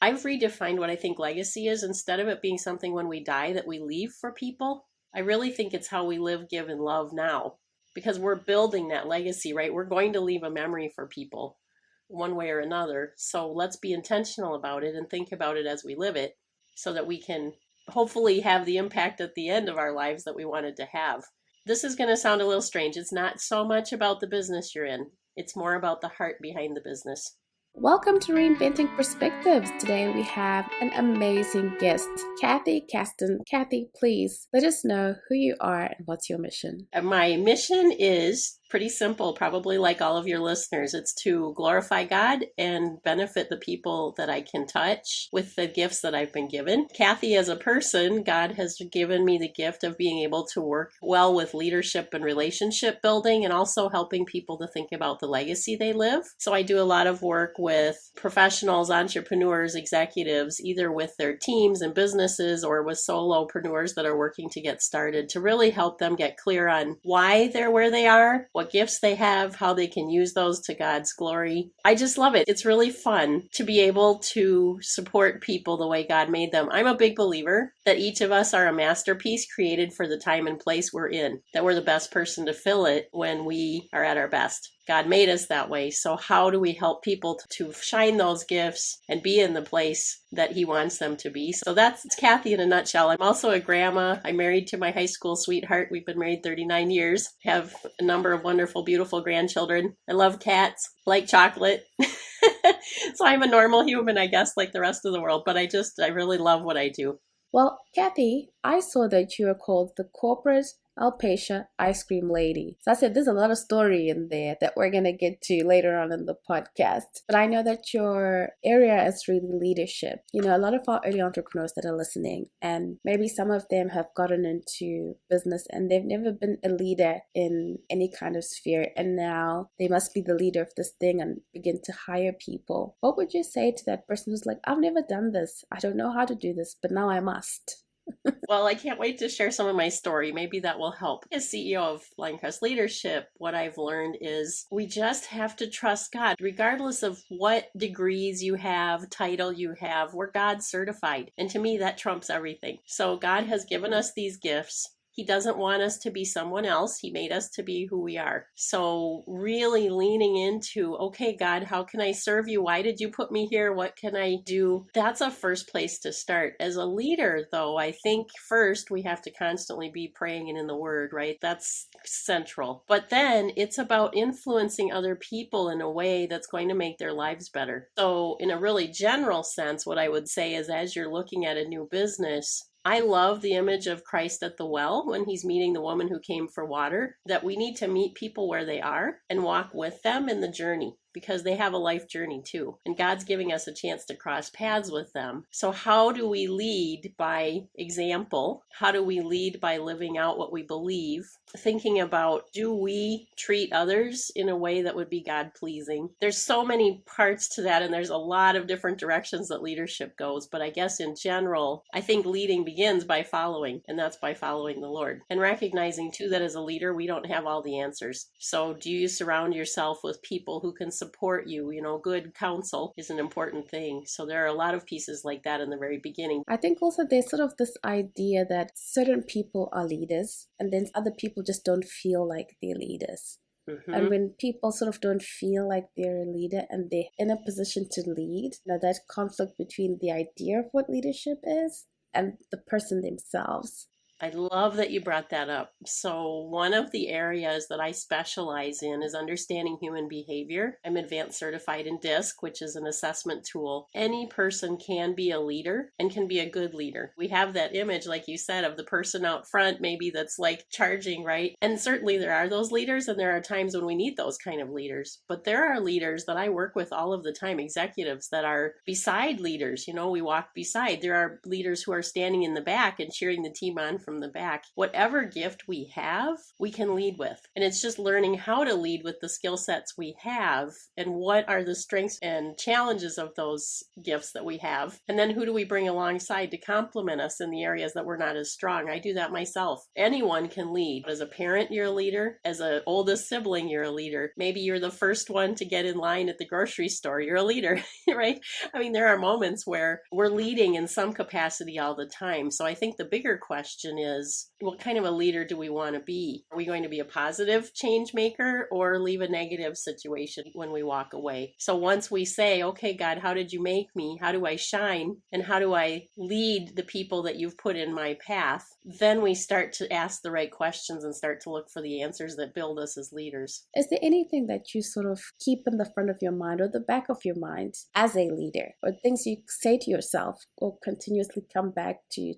I've redefined what I think legacy is. Instead of it being something when we die that we leave for people, I really think it's how we live, give, and love now, because we're building that legacy, right? We're going to leave a memory for people one way or another. So let's be intentional about it and think about it as we live it so that we can hopefully have the impact at the end of our lives that we wanted to have. This is going to sound a little strange. It's not so much about the business you're in, it's more about the heart behind the business. Welcome to Reinventing Perspectives. Today we have an amazing guest, Kathy Caston. Kathy, please let us know who you are and what's your mission. My mission is pretty simple, probably like all of your listeners. It's to glorify God and benefit the people that I can touch with the gifts that I've been given. Kathy, as a person, God has given me the gift of being able to work well with leadership and relationship building and also helping people to think about the legacy they live. So I do a lot of work with professionals, entrepreneurs, executives, either with their teams and businesses or with solopreneurs that are working to get started to really help them get clear on why they're where they are, what gifts they have, how they can use those to God's glory. I just love it. It's really fun to be able to support people the way God made them. I'm a big believer that each of us are a masterpiece created for the time and place we're in, that we're the best person to fill it when we are at our best. God made us that way. So how do we help people to shine those gifts and be in the place that He wants them to be? So that's Kathy in a nutshell. I'm also a grandma. I'm married to my high school sweetheart. We've been married 39 years, have a number of wonderful, beautiful grandchildren. I love cats, like chocolate. So I'm a normal human, I guess, like the rest of the world, but I really love what I do. Well, Kathy, I saw that you are called the Corporate Alpacia Ice Cream Lady. So I said there's a lot of story in there that we're going to get to later on in the podcast. But I know that your area is really leadership. You know, a lot of our early entrepreneurs that are listening, and maybe some of them have gotten into business and they've never been a leader in any kind of sphere. And now they must be the leader of this thing and begin to hire people. What would you say to that person who's like, I've never done this. I don't know how to do this, but now I must? Well, I can't wait to share some of my story. Maybe that will help. As CEO of Lioncrest Leadership, what I've learned is we just have to trust God, regardless of what degrees you have, title you have. We're God certified. And to me, that trumps everything. So God has given us these gifts. He doesn't want us to be someone else. He made us to be who we are. So really leaning into, okay, God, how can I serve you? Why did you put me here? What can I do? That's a first place to start. As a leader, though, I think first we have to constantly be praying and in the Word, right? That's central. But then it's about influencing other people in a way that's going to make their lives better. So in a really general sense, what I would say is as you're looking at a new business, I love the image of Christ at the well when He's meeting the woman who came for water, that we need to meet people where they are and walk with them in the journey, because they have a life journey too. And God's giving us a chance to cross paths with them. So how do we lead? By example. How do we lead? By living out what we believe. Thinking about, do we treat others in a way that would be God-pleasing? There's so many parts to that, and there's a lot of different directions that leadership goes. But I guess in general, I think leading begins by following, and that's by following the Lord. And recognizing too that as a leader, we don't have all the answers. So do you surround yourself with people who can support you? You know, good counsel is an important thing. So there are a lot of pieces like that in the very beginning. I think also there's sort of this idea that certain people are leaders and then other people just don't feel like they're leaders. Mm-hmm. And when people sort of don't feel like they're a leader and they're in a position to lead, now that conflict between the idea of what leadership is and the person themselves. I love that you brought that up. So one of the areas that I specialize in is understanding human behavior. I'm advanced certified in DISC, which is an assessment tool. Any person can be a leader and can be a good leader. We have that image, like you said, of the person out front, maybe that's like charging, right? And certainly there are those leaders, and there are times when we need those kind of leaders. But there are leaders that I work with all of the time, executives that are beside leaders. You know, we walk beside. There are leaders who are standing in the back and cheering the team on from the back. Whatever gift we have, we can lead with. And it's just learning how to lead with the skill sets we have and what are the strengths and challenges of those gifts that we have. And then who do we bring alongside to complement us in the areas that we're not as strong? I do that myself. Anyone can lead. As a parent, you're a leader. As an oldest sibling, you're a leader. Maybe you're the first one to get in line at the grocery store. You're a leader, right? I mean, there are moments where we're leading in some capacity all the time. So I think the bigger question is, what kind of a leader do we want to be? Are we going to be a positive change maker or leave a negative situation when we walk away? So once we say, okay, God, how did you make me? How do I shine? And how do I lead the people that you've put in my path? Then we start to ask the right questions and start to look for the answers that build us as leaders. Is there anything that you sort of keep in the front of your mind or the back of your mind as a leader, or things you say to yourself or continuously come back to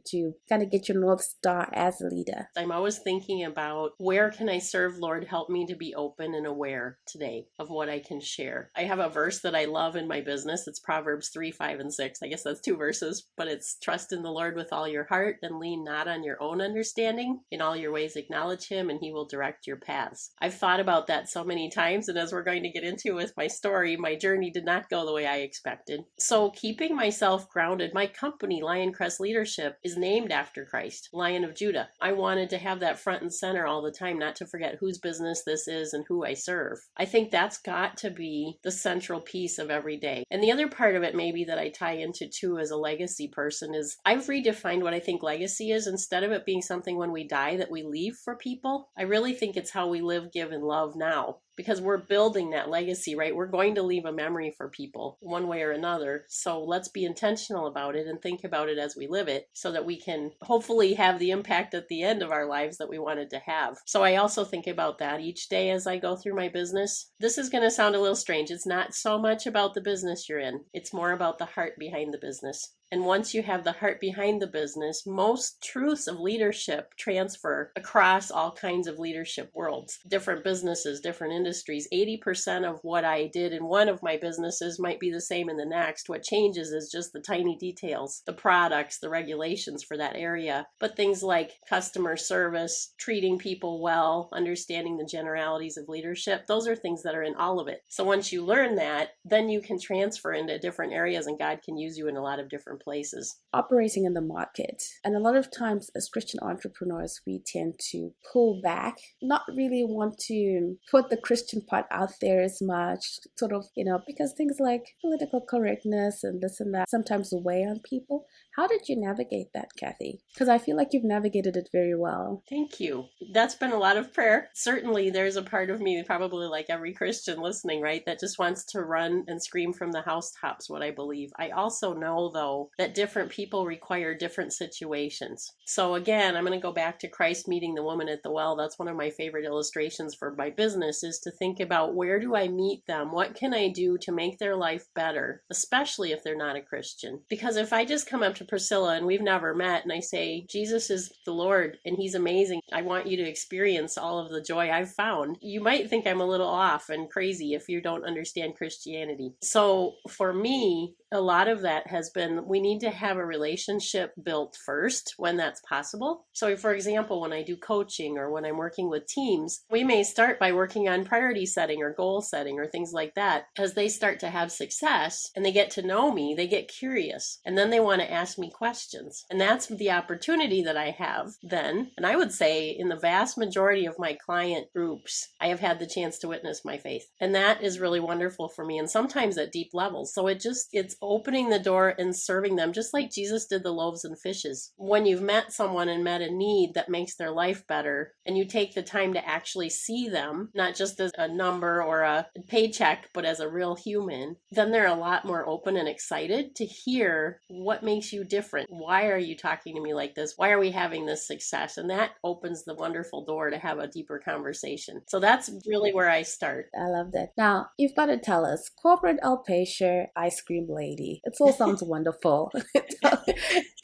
kind of get your North Star as a leader? I'm always thinking about, where can I serve? Lord, help me to be open and aware today of what I can share. I have a verse that I love in my business. It's Proverbs 3, 5, and 6. I guess that's 2 verses, but it's trust in the Lord with all your heart and lean not on your own understanding. In all your ways acknowledge him and he will direct your paths. I've thought about that so many times, and as we're going to get into with my story, my journey did not go the way I expected. So keeping myself grounded, my company, Lioncrest Leadership, is named after Christ, Lion of Judah. I wanted to have that front and center all the time, not to forget whose business this is and who I serve. I think that's got to be the central piece of every day. And the other part of it maybe that I tie into too as a legacy person is, I've redefined what I think legacy is. Instead of it being something when we die that we leave for people, I really think it's how we live, give, and love now. Because we're building that legacy, right? We're going to leave a memory for people one way or another. So let's be intentional about it and think about it as we live it, so that we can hopefully have the impact at the end of our lives that we wanted to have. So I also think about that each day as I go through my business. This is going to sound a little strange. It's not so much about the business you're in. It's more about the heart behind the business. And once you have the heart behind the business, most truths of leadership transfer across all kinds of leadership worlds, different businesses, different industries. 80% of what I did in one of my businesses might be the same in the next. What changes is just the tiny details, the products, the regulations for that area. But things like customer service, treating people well, understanding the generalities of leadership, those are things that are in all of it. So once you learn that, then you can transfer into different areas, and God can use you in a lot of different places. Operating in the market. And a lot of times as Christian entrepreneurs, we tend to pull back, not really want to put the Christian part out there as much, sort of, because things like political correctness and this and that sometimes weigh on people. How did you navigate that, Kathy? Because I feel like you've navigated it very well. Thank you. That's been a lot of prayer. Certainly there's a part of me, probably like every Christian listening, right, that just wants to run and scream from the housetops what I believe. I also know, though, that different people require different situations. So again, I'm going to go back to Christ meeting the woman at the well. That's one of my favorite illustrations for my business, is to think about, where do I meet them? What can I do to make their life better, especially if they're not a Christian? Because if I just come up to Priscilla and we've never met and I say, Jesus is the Lord and he's amazing, I want you to experience all of the joy I've found, you might think I'm a little off and crazy if you don't understand Christianity. So for me, a lot of that has been, we need to have a relationship built first when that's possible. So for example, when I do coaching or when I'm working with teams, we may start by working on priority setting or goal setting or things like that. As they start to have success and they get to know me, they get curious and then they want to ask me questions. And that's the opportunity that I have then. And I would say in the vast majority of my client groups, I have had the chance to witness my faith. And that is really wonderful for me. And sometimes at deep levels. So it's opening the door and serving them, just like Jesus did the loaves and fishes. When you've met someone and met a need that makes their life better, and you take the time to actually see them, not just as a number or a paycheck, but as a real human, then they're a lot more open and excited to hear what makes you different. Why are you talking to me like this? Why are we having this success? And that opens the wonderful door to have a deeper conversation. So that's really where I start. I love that. Now, you've got to tell us, Corporate Alpacia Ice Cream Lady. It all sounds wonderful.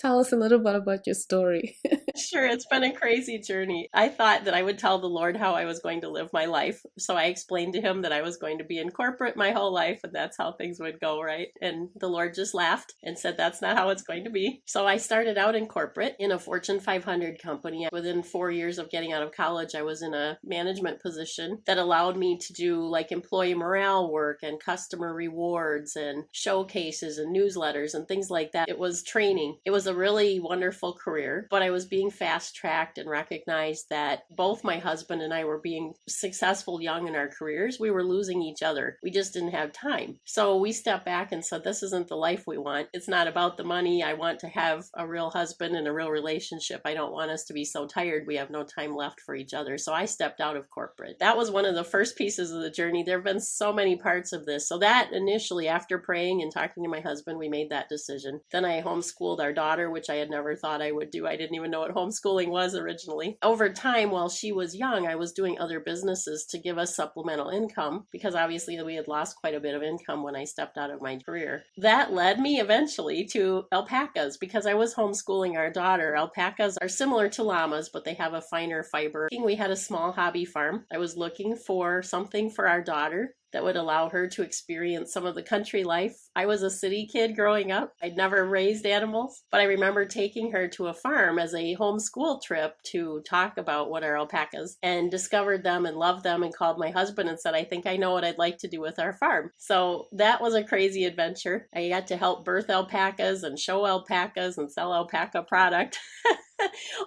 Tell us a little bit about your story. Sure, it's been a crazy journey. I thought that I would tell the Lord how I was going to live my life. So I explained to him that I was going to be in corporate my whole life and that's how things would go, right? And the Lord just laughed and said, that's not how it's going to be. So I started out in corporate in a Fortune 500 company. Within 4 years of getting out of college, I was in a management position that allowed me to do like employee morale work and customer rewards and showcases and newsletters and things like that. It was training. It was a really wonderful career, but I was being fast tracked and recognized that both my husband and I were being successful young in our careers. We were losing each other. We just didn't have time. So we stepped back and said, this isn't the life we want. It's not about the money. I want to have a real husband and a real relationship. I don't want us to be so tired we have no time left for each other. So I stepped out of corporate. That was one of the first pieces of the journey. There have been so many parts of this. So that initially, after praying and talking to my husband, we made that decision. Then I homeschooled our daughter, which I had never thought I would do. I didn't even know what homeschooling was originally. Over time, while she was young, I was doing other businesses to give us supplemental income because obviously we had lost quite a bit of income when I stepped out of my career. That led me eventually to alpacas because I was homeschooling our daughter. Alpacas are similar to llamas, but they have a finer fiber. We had a small hobby farm. I was looking for something for our daughter that would allow her to experience some of the country life. I was a city kid growing up. I'd never raised animals, but I remember taking her to a farm as a homeschool trip to talk about what are alpacas and discovered them and loved them and called my husband and said, I think I know what I'd like to do with our farm. So that was a crazy adventure. I got to help birth alpacas and show alpacas and sell alpaca product.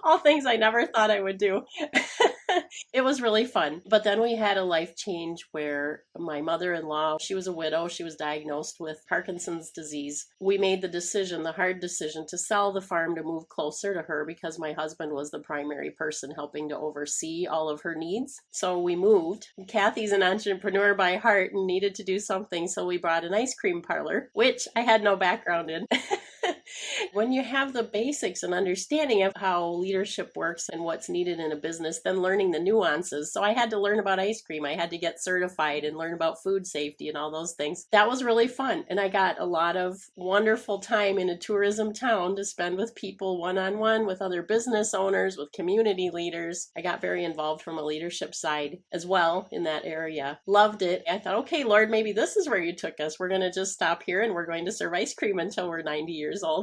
All things I never thought I would do. It was really fun. But then we had a life change where my mother-in-law, she was a widow. She was diagnosed with Parkinson's disease. We made the decision, the hard decision, to sell the farm to move closer to her because my husband was the primary person helping to oversee all of her needs. So we moved. Kathy's an entrepreneur by heart and needed to do something. So we bought an ice cream parlor, which I had no background in. When you have the basics and understanding of how leadership works and what's needed in a business, then learning the nuances. So I had to learn about ice cream. I had to get certified and learn about food safety and all those things. That was really fun. And I got a lot of wonderful time in a tourism town to spend with people one-on-one, with other business owners, with community leaders. I got very involved from a leadership side as well in that area. Loved it. I thought, okay, Lord, maybe this is where you took us. We're going to just stop here and we're going to serve ice cream until we're 90 years old.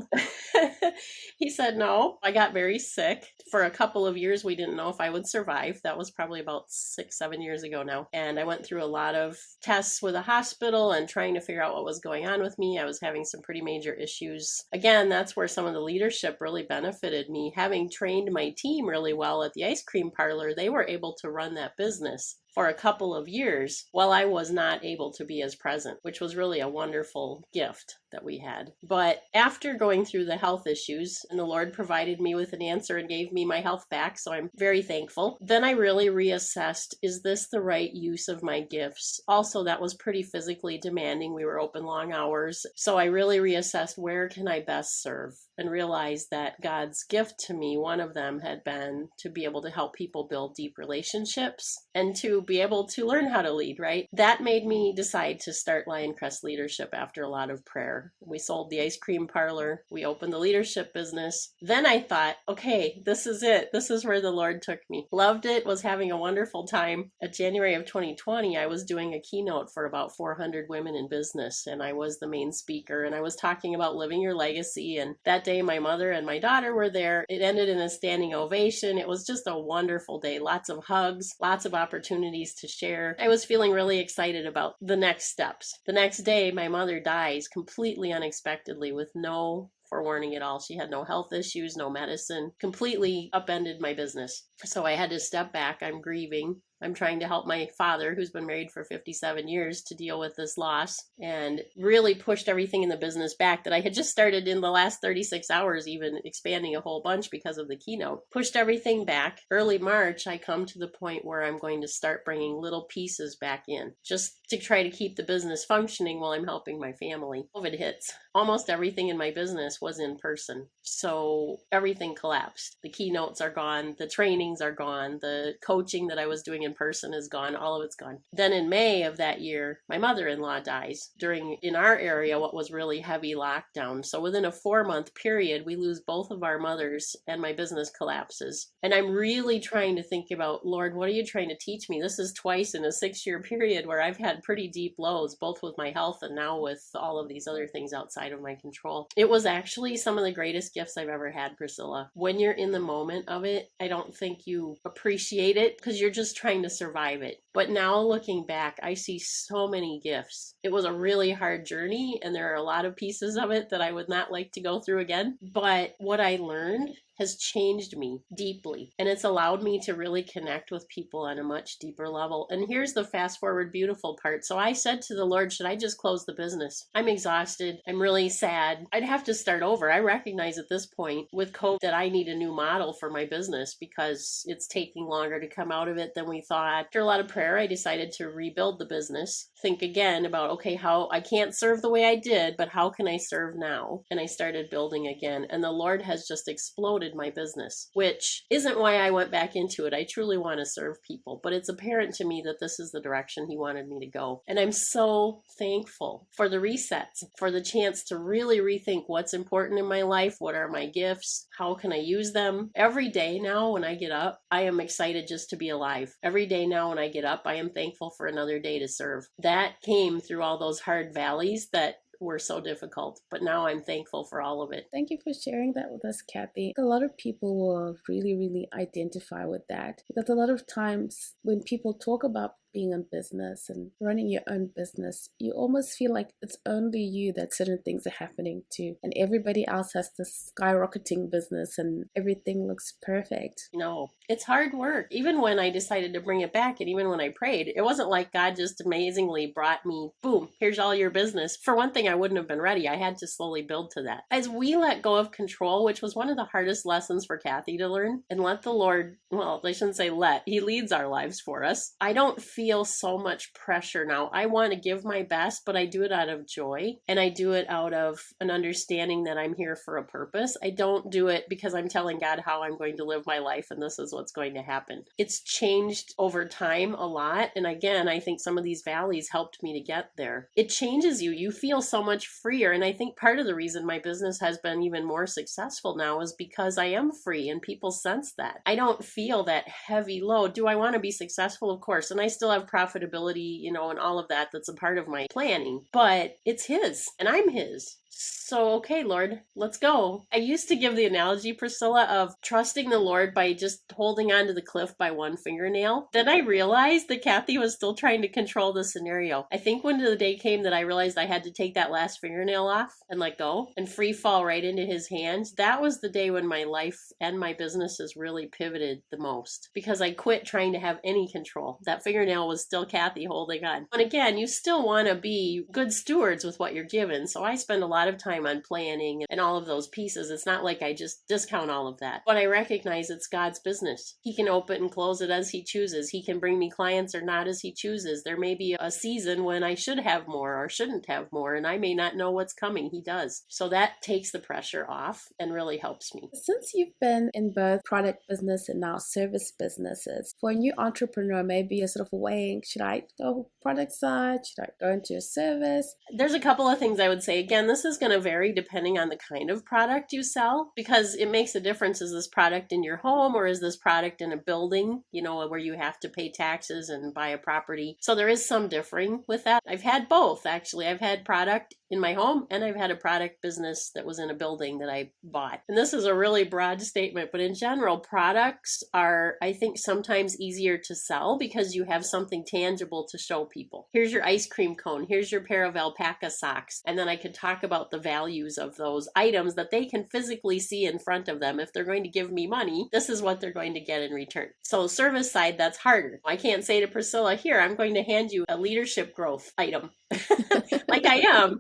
He said no. I got very sick. For a couple of years, we didn't know if I would survive. That was probably about 6-7 years ago now. And I went through a lot of tests with a hospital and trying to figure out what was going on with me. I was having some pretty major issues. Again, that's where some of the leadership really benefited me. Having trained my team really well at the ice cream parlor, they were able to run that business for a couple of years while I was not able to be as present, which was really a wonderful gift that we had. But after going through the health issues, and the Lord provided me with an answer and gave me my health back, so I'm very thankful. Then I really reassessed, is this the right use of my gifts? Also, that was pretty physically demanding. We were open long hours. So I really reassessed, where can I best serve? And realized that God's gift to me, one of them had been to be able to help people build deep relationships and to be able to learn how to lead, right? That made me decide to start Lioncrest Leadership after a lot of prayer. We sold the ice cream parlor. We opened the leadership business. Then I thought, okay, this is it. This is where the Lord took me. Loved it, was having a wonderful time. At January of 2020, I was doing a keynote for about 400 women in business, and I was the main speaker, and I was talking about living your legacy. And that day, my mother and my daughter were there. It ended in a standing ovation. It was just a wonderful day. Lots of hugs, lots of opportunities to share. I was feeling really excited about the next steps. The next day, my mother dies completely unexpectedly with no forewarning at all. She had no health issues, no medicine, completely upended my business. So I had to step back. I'm grieving. I'm trying to help my father, who's been married for 57 years, to deal with this loss, and really pushed everything in the business back that I had just started in the last 36 hours, even expanding a whole bunch because of the keynote. Pushed everything back. Early March, I come to the point where I'm going to start bringing little pieces back in, just to try to keep the business functioning while I'm helping my family. COVID hits. Almost everything in my business business was in person. So everything collapsed. The keynotes are gone. The trainings are gone. The coaching that I was doing in person is gone. All of it's gone. Then in May of that year, my mother-in-law dies during, in our area, what was really heavy lockdown. So within a 4-month period, we lose both of our mothers and my business collapses. And I'm really trying to think about, Lord, what are you trying to teach me? This is twice in a 6-year period where I've had pretty deep lows, both with my health and now with all of these other things outside of my control. It was actually some of the greatest gifts I've ever had, Priscilla. When you're in the moment of it, I don't think you appreciate it because you're just trying to survive it. But now looking back, I see so many gifts. It was a really hard journey, and there are a lot of pieces of it that I would not like to go through again. But what I learned has changed me deeply, and it's allowed me to really connect with people on a much deeper level. And here's the fast forward beautiful part. So I said to the Lord, should I just close the business? I'm exhausted. I'm really sad. I'd have to start over. I recognize at this point with COVID that I need a new model for my business because it's taking longer to come out of it than we thought. After a lot of prayer, I decided to rebuild the business. Think again about, okay, how I can't serve the way I did, but how can I serve now? And I started building again. And the Lord has just exploded my business, which isn't why I went back into it. I truly want to serve people, but it's apparent to me that this is the direction He wanted me to go. And I'm so thankful for the resets, for the chance to really rethink what's important in my life. What are my gifts? How can I use them? Every day now when I get up, I am excited just to be alive. Every day now when I get up, I am thankful for another day to serve. That came through all those hard valleys that were so difficult, but now I'm thankful for all of it. Thank you for sharing that with us, Kathy. A lot of people will really identify with that because a lot of times when people talk about being in business and running your own business, you almost feel like it's only you that certain things are happening to, and everybody else has this skyrocketing business and everything looks perfect. No, it's hard work. Even when I decided to bring it back, and even when I prayed, it wasn't like God just amazingly brought me, boom, here's all your business. For one thing, I wouldn't have been ready. I had to slowly build to that. As we let go of control, which was one of the hardest lessons for Kathy to learn, and let the Lord, well, I shouldn't say let, He leads our lives for us. I don't feel so much pressure now. I want to give my best, but I do it out of joy, and I do it out of an understanding that I'm here for a purpose. I don't do it because I'm telling God how I'm going to live my life and this is what's going to happen. It's changed over time a lot, and again, I think some of these valleys helped me to get there. It changes you. You feel so much freer, and I think part of the reason my business has been even more successful now is because I am free, and people sense that. I don't feel that heavy load. Do I want to be successful? Of course, and I still have profitability, and all of that. That's a part of my planning, but it's His and I'm His. So, okay, Lord, let's go. I used to give the analogy, Priscilla, of trusting the Lord by just holding onto the cliff by one fingernail. Then I realized that Kathy was still trying to control the scenario. I think when the day came that I realized I had to take that last fingernail off and let go and free fall right into His hands, that was the day when my life and my businesses really pivoted the most because I quit trying to have any control. That fingernail was still Kathy holding on. But again, you still want to be good stewards with what you're given. So I spend a lot of time on planning and all of those pieces. It's not like I just discount all of that, but I recognize it's God's business. He can open and close it as He chooses. He can bring me clients or not as He chooses. There may be a season when I should have more or shouldn't have more, and I may not know what's coming. He does. So that takes the pressure off and really helps me. Since you've been in both product business and now service businesses, for a new entrepreneur, maybe you're sort of weighing, should I go product side? Should I go into a service? There's a couple of things I would say. Again, this is going to vary depending on the kind of product you sell because it makes a difference. Is this product in your home or is this product in a building, where you have to pay taxes and buy a property? So there is some differing with that. I've had both, actually. I've had product in my home and I've had a product business that was in a building that I bought. And this is a really broad statement, but in general, products are, I think, sometimes easier to sell because you have something tangible to show people. Here's your ice cream cone. Here's your pair of alpaca socks. And then I could talk about the values of those items that they can physically see in front of them. If they're going to give me money, this is what they're going to get in return. So service side, that's harder. I can't say to Priscilla, here, I'm going to hand you a leadership growth item like I am.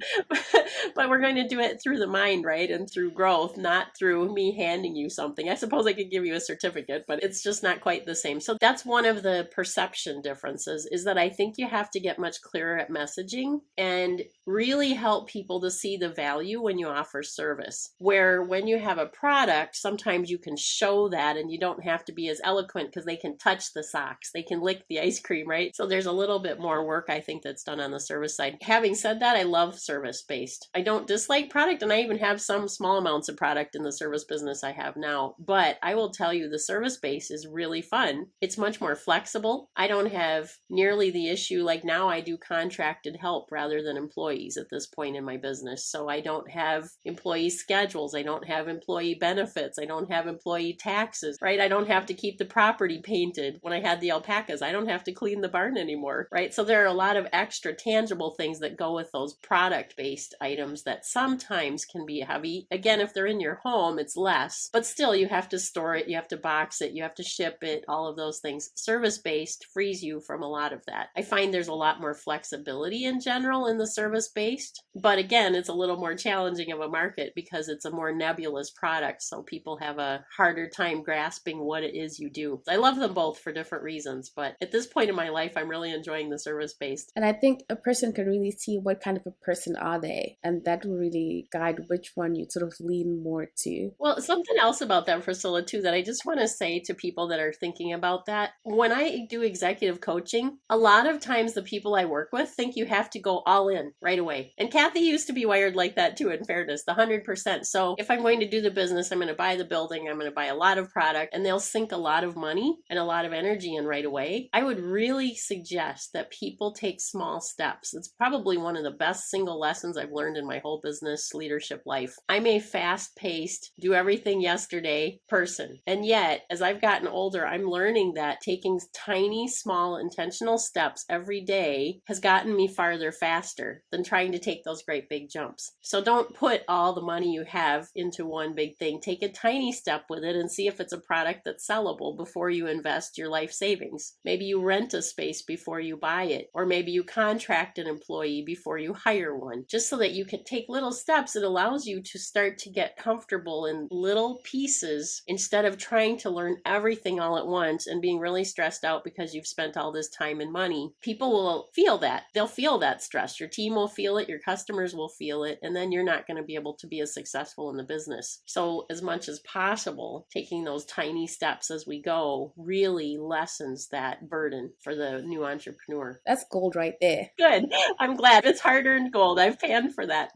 But we're going to do it through the mind, right? And through growth, not through me handing you something. I suppose I could give you a certificate, but it's just not quite the same. So that's one of the perception differences, is that I think you have to get much clearer at messaging and really help people to see the value when you offer service. Where when you have a product, sometimes you can show that and you don't have to be as eloquent because they can touch the socks, they can lick the ice cream, right? So there's a little bit more work I think that's done on the service side. Having said that, I love service-based. I don't dislike product, and I even have some small amounts of product in the service business I have now. But I will tell you, the service base is really fun. It's much more flexible. I don't have nearly the issue, like now I do contracted help rather than employees at this point in my business. So I don't have employee schedules. I don't have employee benefits. I don't have employee taxes, right? I don't have to keep the property painted. When I had the alpacas, I don't have to clean the barn anymore, right? So there are a lot of extra tangible things that go with those product-based items that sometimes can be heavy. Again, if they're in your home, it's less, but still you have to store it, you have to box it, you have to ship it, all of those things. Service-based frees you from a lot of that. I find there's a lot more flexibility in general in the service-based, but again, it's a little more challenging of a market because it's a more nebulous product, so people have a harder time grasping what it is you do. I love them both for different reasons, but at this point in my life, I'm really enjoying the service-based. And I think a person can really see what kind of a person are they, and that will really guide which one you sort of lean more to. Well, something else about that, Priscilla, too, that I just want to say to people that are thinking about that. When I do executive coaching, a lot of times the people I work with think you have to go all in right away. And Kathy used to be wired like that too, in fairness, the 100%. So if I'm going to do the business, I'm going to buy the building, I'm going to buy a lot of product, and they'll sink a lot of money and a lot of energy in right away. I would really suggest that people take small steps. It's probably one of the best single lessons I've learned in my whole business leadership life. I'm a fast-paced, do everything yesterday person. And yet, as I've gotten older, I'm learning that taking tiny, small, intentional steps every day has gotten me farther faster than trying to take those great big jumps. So don't put all the money you have into one big thing. Take a tiny step with it and see if it's a product that's sellable before you invest your life savings. Maybe you rent a space before you buy it, or maybe you contract an employee before you hire one. Just so that you can take little steps, it allows you to start to get comfortable in little pieces instead of trying to learn everything all at once and being really stressed out because you've spent all this time and money. People will feel that. They'll feel that stress. Your team will feel it, your customers will feel it, and then you're not going to be able to be as successful in the business. So as much as possible, taking those tiny steps as we go really lessens that burden for the new entrepreneur. That's gold right there. Good. I'm glad. It's hard-earned gold. I've panned for that.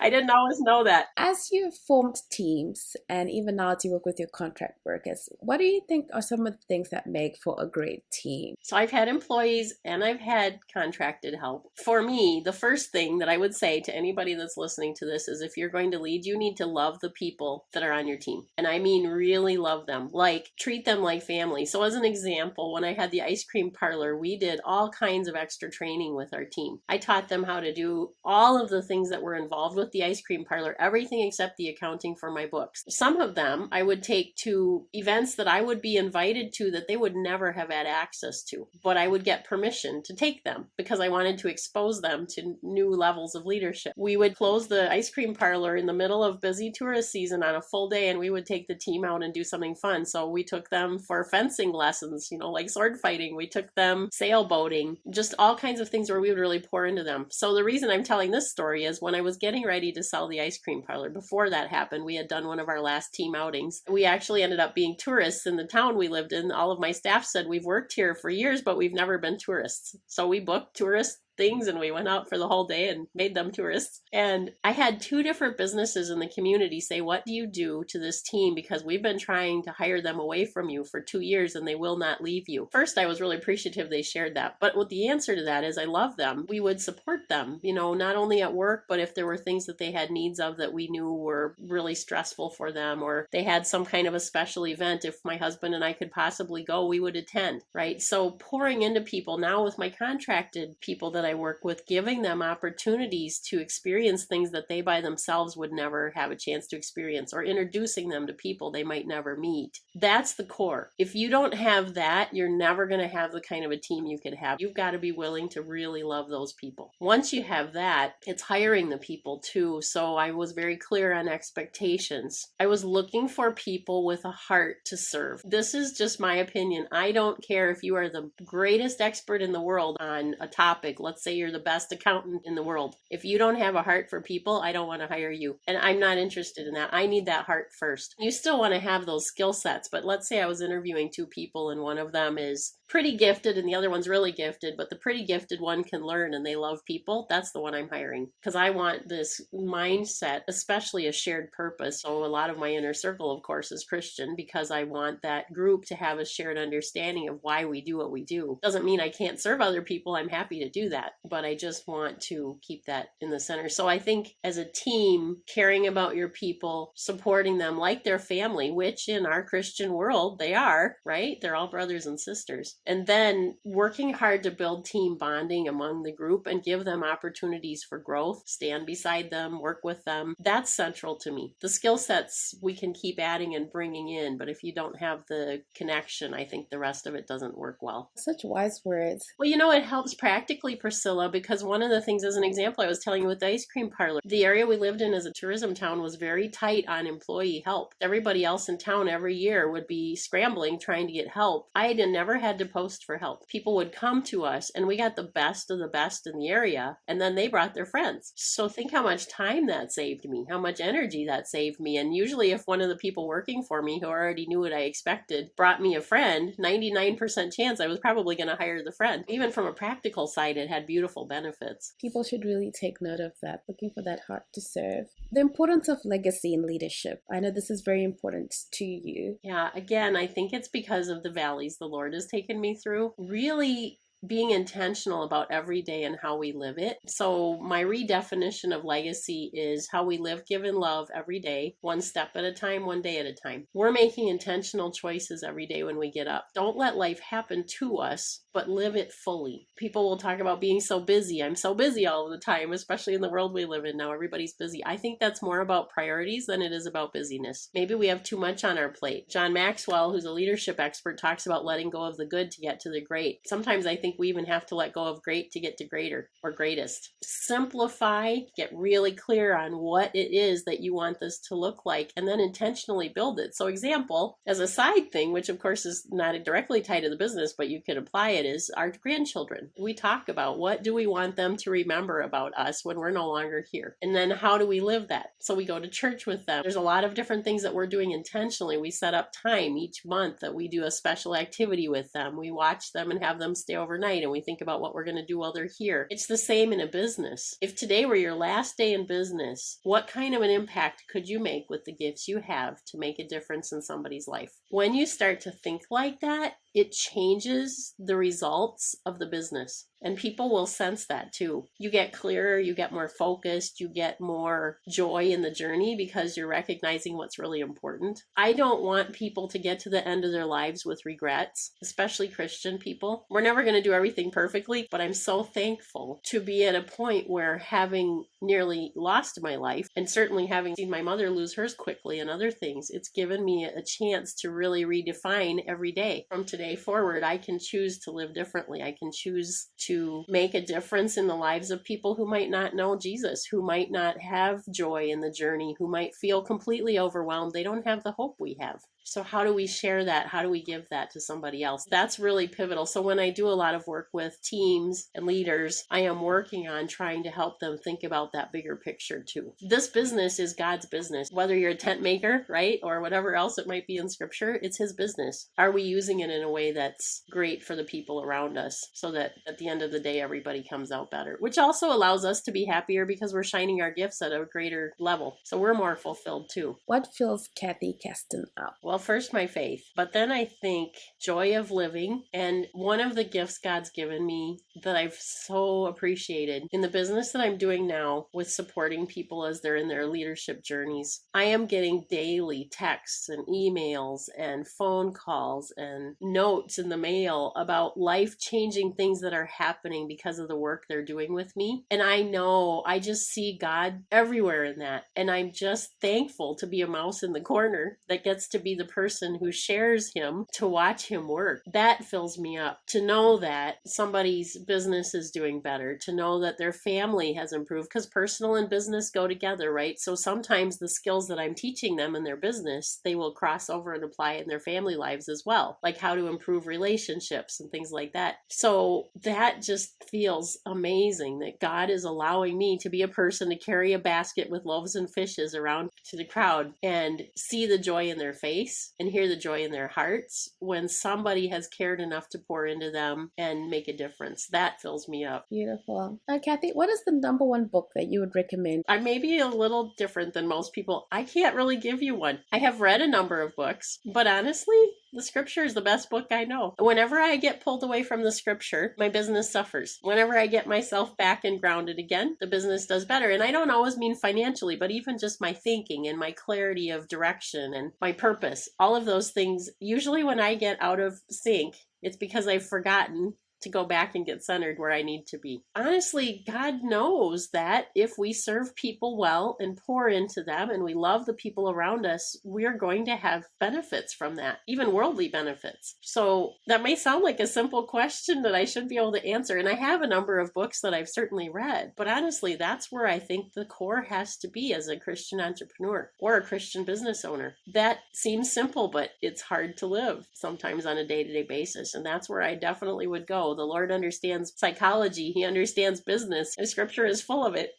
I didn't always know that. As you've formed teams and even now as you work with your contract workers, what do you think are some of the things that make for a great team? So I've had employees and I've had contracted help. For me, the first thing that I would say to anybody that's listening to this is if you're going to lead, you need to love the people that are on your team. And I mean really love them, like treat them like family. So as an example, when I had the ice cream parlor, we did all kinds of extra training with our team. I taught them how to do all of the things that were involved with the ice cream parlor, everything except the accounting for my books. Some of them I would take to events that I would be invited to that they would never have had access to, but I would get permission to take them because I wanted to expose them to new levels of leadership. We would close the ice cream parlor in the middle of busy tourist season on a full day, and we would take the team out and do something fun. So we took them for fencing lessons, like sword fighting. We took them sailboating, just all kinds of things where we would really pour into them. So the reason I'm telling this story is when I was getting ready to sell the ice cream parlor, before that happened, we had done one of our last team outings. We actually ended up being tourists in the town we lived in. All of my staff said, we've worked here for years, but we've never been tourists. So we booked tourists things and we went out for the whole day and made them tourists. And I had two different businesses in the community say, what do you do to this team? Because we've been trying to hire them away from you for 2 years and they will not leave you. First, I was really appreciative they shared that. But what the answer to that is I love them. We would support them, not only at work, but if there were things that they had needs of that we knew were really stressful for them, or they had some kind of a special event, if my husband and I could possibly go, we would attend, right? So pouring into people now with my contracted people that I work with, giving them opportunities to experience things that they by themselves would never have a chance to experience, or introducing them to people they might never meet. That's the core. If you don't have that, you're never going to have the kind of a team you could have. You've got to be willing to really love those people. Once you have that, it's hiring the people too. So I was very clear on expectations. I was looking for people with a heart to serve. This is just my opinion. I don't care if you are the greatest expert in the world on a topic. Let's say you're the best accountant in the world. If you don't have a heart for people, I don't want to hire you. And I'm not interested in that. I need that heart first. You still want to have those skill sets, but let's say I was interviewing two people and one of them is pretty gifted and the other one's really gifted, but the pretty gifted one can learn and they love people. That's the one I'm hiring, because I want this mindset, especially a shared purpose. So a lot of my inner circle, of course, is Christian, because I want that group to have a shared understanding of why we do what we do. Doesn't mean I can't serve other people. I'm happy to do that, but I just want to keep that in the center. So I think as a team, caring about your people, supporting them like their family, which in our Christian world, they are, right? They're all brothers and sisters. And then working hard to build team bonding among the group and give them opportunities for growth, stand beside them, work with them. That's central to me. The skill sets we can keep adding and bringing in, but if you don't have the connection, I think the rest of it doesn't work well. Such wise words. Well, it helps practically, Priscilla, because one of the things, as an example, I was telling you with the ice cream parlor, the area we lived in as a tourism town was very tight on employee help. Everybody else in town every year would be scrambling, trying to get help. I had never had to post for help. People would come to us and we got the best of the best in the area, and then they brought their friends. So think how much time that saved me, how much energy that saved me. And usually if one of the people working for me who already knew what I expected brought me a friend, 99% chance I was probably going to hire the friend. Even from a practical side, it had beautiful benefits. People should really take note of that, looking for that heart to serve. The importance of legacy in leadership. I know this is very important to you. Yeah, again, I think it's because of the valleys the Lord has taken me through. Really being intentional about every day and how we live it. So my redefinition of legacy is how we live, give, and love every day, one step at a time, one day at a time. We're making intentional choices every day when we get up. Don't let life happen to us, but live it fully. People will talk about being so busy. I'm so busy all the time, especially in the world we live in now. Everybody's busy. I think that's more about priorities than it is about busyness. Maybe we have too much on our plate. John Maxwell, who's a leadership expert, talks about letting go of the good to get to the great. Sometimes I think we even have to let go of great to get to greater or greatest. Simplify, get really clear on what it is that you want this to look like, and then intentionally build it. So example, as a side thing, which of course is not directly tied to the business, but you could apply it, is our grandchildren. We talk about what do we want them to remember about us when we're no longer here? And then how do we live that? So we go to church with them. There's a lot of different things that we're doing intentionally. We set up time each month that we do a special activity with them. We watch them and have them stay overnight, and we think about what we're going to do while they're here. It's the same in a business. If today were your last day in business, what kind of an impact could you make with the gifts you have to make a difference in somebody's life? When you start to think like that, it changes the results of the business. And people will sense that too. You get clearer, you get more focused, you get more joy in the journey because you're recognizing what's really important. I don't want people to get to the end of their lives with regrets, especially Christian people. We're never going to do everything perfectly, but I'm so thankful to be at a point where, having nearly lost my life, and certainly having seen my mother lose hers quickly and other things, it's given me a chance to really redefine every day. From today forward, I can choose to live differently. I can choose to make a difference in the lives of people who might not know Jesus, who might not have joy in the journey, who might feel completely overwhelmed. They don't have the hope we have. So how do we share that? How do we give that to somebody else? That's really pivotal. So when I do a lot of work with teams and leaders, I am working on trying to help them think about that bigger picture too. This business is God's business. Whether you're a tent maker, right, or whatever else it might be in scripture, it's his business. Are we using it in a way that's great for the people around us so that at the end of the day, everybody comes out better, which also allows us to be happier because we're shining our gifts at a greater level. So we're more fulfilled too. What fills Kathy Kasten up? Well, first my faith, but then I think joy of living. And one of the gifts God's given me that I've so appreciated in the business that I'm doing now with supporting people as they're in their leadership journeys, I am getting daily texts and emails and phone calls and notes in the mail about life-changing things that are happening because of the work they're doing with me. And I know I just see God everywhere in that. And I'm just thankful to be a mouse in the corner that gets to be the person who shares him, to watch him work. That fills me up, to know that somebody's business is doing better, to know that their family has improved, because personal and business go together, right? So sometimes the skills that I'm teaching them in their business, they will cross over and apply in their family lives as well, like how to improve relationships and things like that. So that just feels amazing that God is allowing me to be a person to carry a basket with loaves and fishes around to the crowd and see the joy in their face and hear the joy in their hearts when somebody has cared enough to pour into them and make a difference. That fills me up. Beautiful. Kathy, what is the number one book that you would recommend? I may be a little different than most people. I can't really give you one. I have read a number of books, but honestly, the scripture is the best book I know. Whenever I get pulled away from the scripture, my business suffers. Whenever I get myself back and grounded again, the business does better. And I don't always mean financially, but even just my thinking and my clarity of direction and my purpose. All of those things, usually when I get out of sync, it's because I've forgotten to go back and get centered where I need to be. Honestly, God knows that if we serve people well and pour into them and we love the people around us, we're going to have benefits from that, even worldly benefits. So that may sound like a simple question that I should be able to answer. And I have a number of books that I've certainly read, but honestly, that's where I think the core has to be as a Christian entrepreneur or a Christian business owner. That seems simple, but it's hard to live sometimes on a day-to-day basis. And that's where I definitely would go. The Lord understands psychology. He understands business. And scripture is full of it.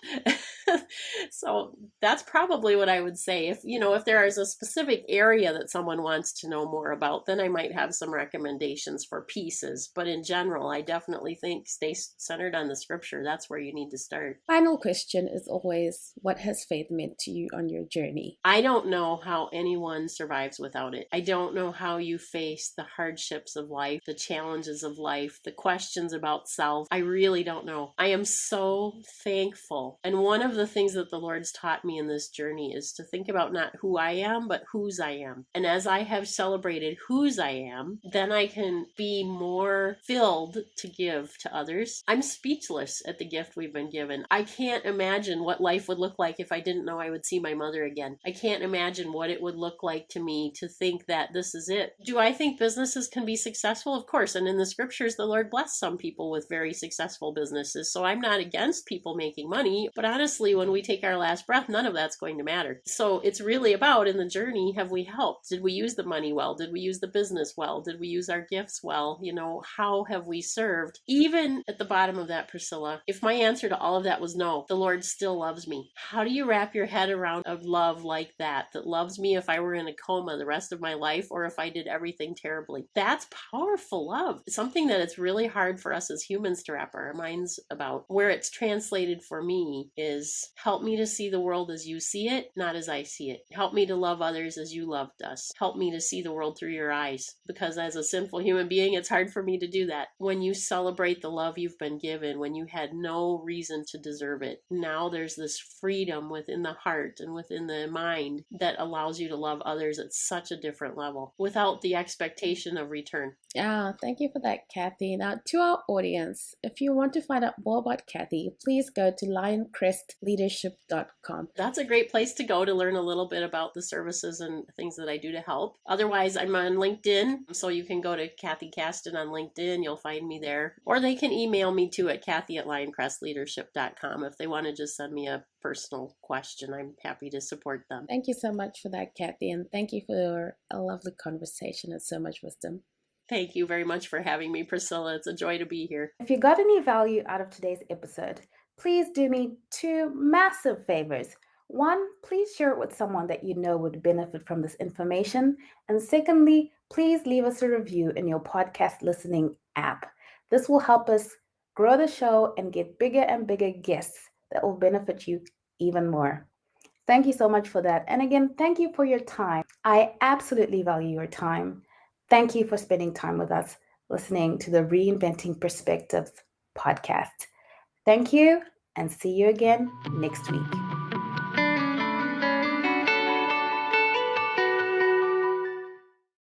So that's probably what I would say. If there is a specific area that someone wants to know more about, then I might have some recommendations for pieces. But in general, I definitely think stay centered on the scripture. That's where you need to start. Final question is always, what has faith meant to you on your journey? I don't know how anyone survives without it. I don't know how you face the hardships of life, the challenges of life, the questions about self. I really don't know. I am so thankful. And one of the things that the Lord's taught me in this journey is to think about not who I am, but whose I am. And as I have celebrated whose I am, then I can be more filled to give to others. I'm speechless at the gift we've been given. I can't imagine what life would look like if I didn't know I would see my mother again. I can't imagine what it would look like to me to think that this is it. Do I think businesses can be successful? Of course. And in the scriptures, the Lord blessed some people with very successful businesses. So I'm not against people making money, but honestly, when we take our last breath, none of that's going to matter. So it's really about, in the journey, have we helped? Did we use the money well? Did we use the business well? Did we use our gifts well? How have we served? Even at the bottom of that, Priscilla, if my answer to all of that was no, the Lord still loves me. How do you wrap your head around a love like that loves me if I were in a coma the rest of my life or if I did everything terribly? That's powerful love. It's something that it's really hard for us as humans to wrap our minds about. Where it's translated for me is, help me to see the world as you see it, not as I see it. Help me to love others as you loved us. Help me to see the world through your eyes, because as a sinful human being, it's hard for me to do that. When you celebrate the love you've been given, when you had no reason to deserve it, now there's this freedom within the heart and within the mind that allows you to love others at such a different level without the expectation of return. Thank you for that, Kathy. Now, to our audience, if you want to find out more about Kathy, please go to lioncrestleadership.com. That's a great place to go to learn a little bit about the services and things that I do to help. Otherwise, I'm on LinkedIn, so you can go to Kathy Caston on LinkedIn. You'll find me there. Or they can email me too at Kathy@lioncrestleadership.com if they want to just send me a personal question. I'm happy to support them. Thank you so much for that, Kathy, and thank you for a lovely conversation and so much wisdom. Thank you very much for having me, Priscilla. It's a joy to be here. If you got any value out of today's episode, please do me two massive favors. One, please share it with someone that you know would benefit from this information. And secondly, please leave us a review in your podcast listening app. This will help us grow the show and get bigger and bigger guests that will benefit you even more. Thank you so much for that. And again, thank you for your time. I absolutely value your time. Thank you for spending time with us listening to the Reinventing Perspectives podcast. Thank you, and see you again next week.